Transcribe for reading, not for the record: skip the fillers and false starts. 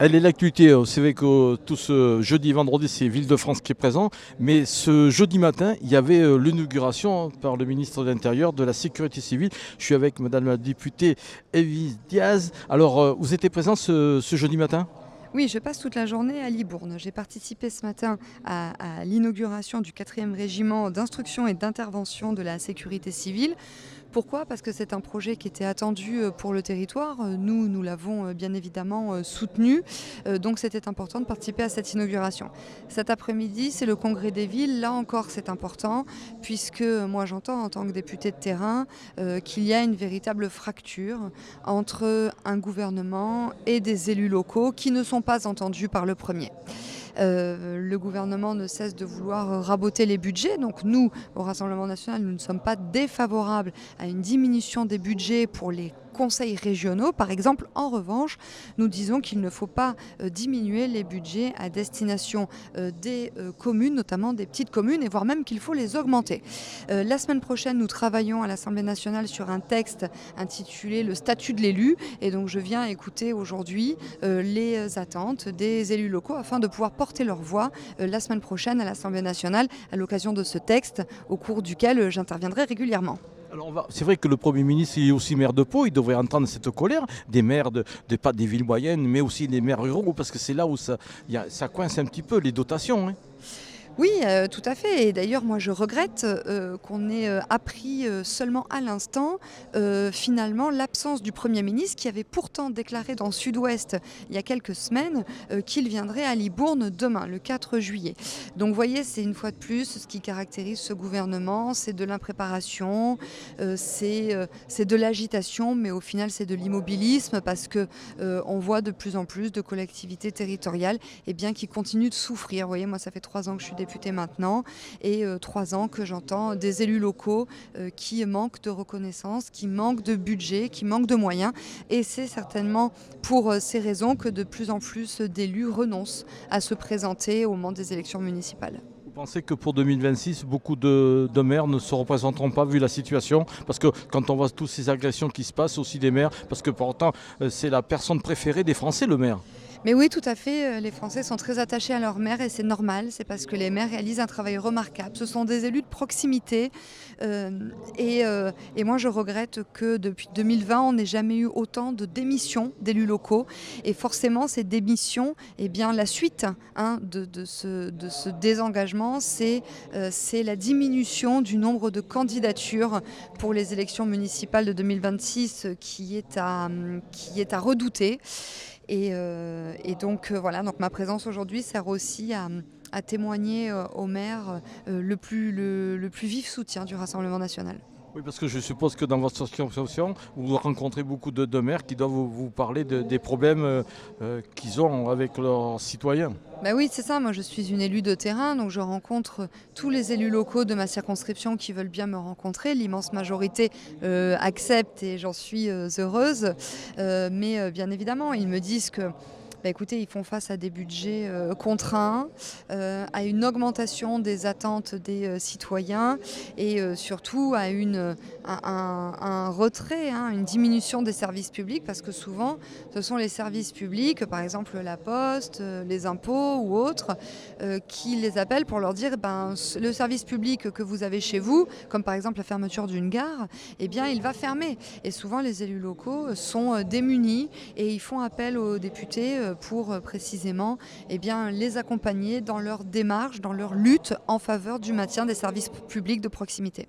Elle est l'actualité. C'est vrai que tout ce jeudi et vendredi, c'est Ville-de-France qui est présent. Mais ce jeudi matin, il y avait l'inauguration par le ministre de l'Intérieur de la Sécurité civile. Je suis avec madame la députée Evie Diaz. Alors, vous étiez présent ce jeudi matin? Oui, je passe toute la journée à Libourne. J'ai participé ce matin à l'inauguration du 4e régiment d'instruction et d'intervention de la sécurité civile. Pourquoi? Parce que c'est un projet qui était attendu pour le territoire. Nous l'avons bien évidemment soutenu. Donc c'était important de participer à cette inauguration. Cet après-midi, c'est le congrès des villes. Là encore, c'est important puisque moi j'entends en tant que députée de terrain qu'il y a une véritable fracture entre un gouvernement et des élus locaux qui ne sont pas entendus par le premier. Le gouvernement ne cesse de vouloir raboter les budgets. Donc nous, au Rassemblement national, nous ne sommes pas défavorables à une diminution des budgets pour les conseils régionaux. Par exemple, en revanche, nous disons qu'il ne faut pas diminuer les budgets à destination des communes, notamment des petites communes, et voire même qu'il faut les augmenter. La semaine prochaine, nous travaillons à l'Assemblée nationale sur un texte intitulé Le statut de l'élu. Et donc je viens écouter aujourd'hui les attentes des élus locaux afin de pouvoir porter leur voix la semaine prochaine à l'Assemblée nationale à l'occasion de ce texte au cours duquel j'interviendrai régulièrement. Alors, c'est vrai que le Premier ministre est aussi maire de Pau. Il devrait entendre cette colère des maires, pas des villes moyennes, mais aussi des maires ruraux, parce que c'est là où ça coince un petit peu les dotations, hein. Oui, tout à fait. Et d'ailleurs, moi, je regrette qu'on ait appris seulement à l'instant, finalement, l'absence du Premier ministre qui avait pourtant déclaré dans Sud-Ouest il y a quelques semaines qu'il viendrait à Libourne demain, le 4 juillet. Donc, vous voyez, c'est une fois de plus ce qui caractérise ce gouvernement, c'est de l'impréparation, c'est de l'agitation, mais au final, c'est de l'immobilisme parce que on voit de plus en plus de collectivités territoriales qui continuent de souffrir. Vous voyez, moi, ça fait 3 ans que je suis députée maintenant et 3 ans que j'entends des élus locaux qui manquent de reconnaissance, qui manquent de budget, qui manquent de moyens. Et c'est certainement pour ces raisons que de plus en plus d'élus renoncent à se présenter au moment des élections municipales. Vous pensez que pour 2026, beaucoup de maires ne se représenteront pas vu la situation? Parce que quand on voit toutes ces agressions qui se passent aussi des maires, parce que pourtant c'est la personne préférée des Français, le maire. Mais oui, tout à fait. Les Français sont très attachés à leurs maires et c'est normal. C'est parce que les maires réalisent un travail remarquable. Ce sont des élus de proximité. Et moi, je regrette que depuis 2020, on n'ait jamais eu autant de démissions d'élus locaux. Et forcément, ces démissions, la suite de ce désengagement, c'est la diminution du nombre de candidatures pour les élections municipales de 2026 qui est à redouter. Voilà, donc ma présence aujourd'hui sert aussi à témoigner aux maires le plus vif soutien du Rassemblement national. Oui, parce que je suppose que dans votre circonscription, vous rencontrez beaucoup de maires qui doivent vous parler des problèmes qu'ils ont avec leurs citoyens. Bah oui, c'est ça. Moi, je suis une élue de terrain, donc je rencontre tous les élus locaux de ma circonscription qui veulent bien me rencontrer. L'immense majorité accepte et j'en suis heureuse. Mais bien évidemment, ils me disent que écoutez, ils font face à des budgets contraints, à une augmentation des attentes des citoyens et surtout à un retrait, une diminution des services publics parce que souvent, ce sont les services publics, par exemple la poste, les impôts ou autres, qui les appellent pour leur dire le service public que vous avez chez vous, comme par exemple la fermeture d'une gare, il va fermer. Et souvent, les élus locaux sont démunis et ils font appel aux députés pour précisément les accompagner dans leur démarche, dans leur lutte en faveur du maintien des services publics de proximité.